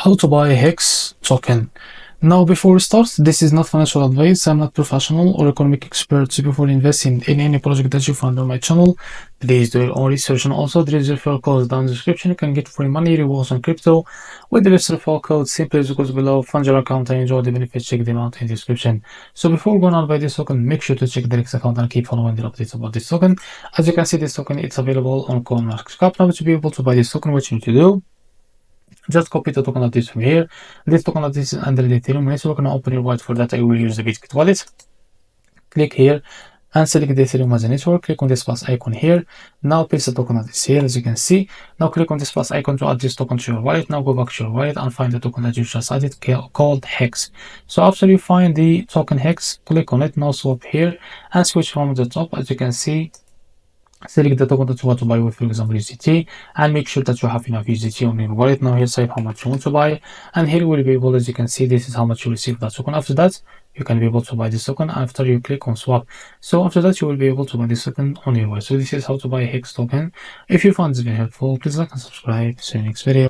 How to buy HEX token. Now, before we start, this is not financial advice. I'm not professional or economic expert. So before investing in any project that you find on my channel, please do your own research. And also, there is a referral code down in the description. You can get free money rewards on crypto with the referral code. Simply as it goes below. Fund your account and enjoy the benefits. Check them out in the description. So before going on buy this token, make sure to check the REFERRAL account and keep following the updates about this token. As you can see, this token it's available on COINEX. Now, to be able to buy this token, what you need to do, just copy the token of this from here. This token of this is under the Ethereum. Let's look and open your wallet. For that, I will use the Bitcoin wallet. Click here and select the Ethereum as a network. Click on this plus icon here. Now paste the token of this here, as you can see. Now click on this plus icon to add this token to your wallet. Now go back to your wallet and find the token that you just added called HEX. So after you find the token HEX, click on it. Now swap here and switch from the top. As you can see, select the token that you want to buy with, for example, USDT, and make sure that you have enough USDT on your wallet. Now here save how much you want to buy, and here you will be able, as you can see, this is how much you receive that token. After that, you can be able to buy this token after you click on swap. So after that, you will be able to buy this token on your wallet. So this is how to buy a HEX token. If you found this video helpful, please like and subscribe. See you next video.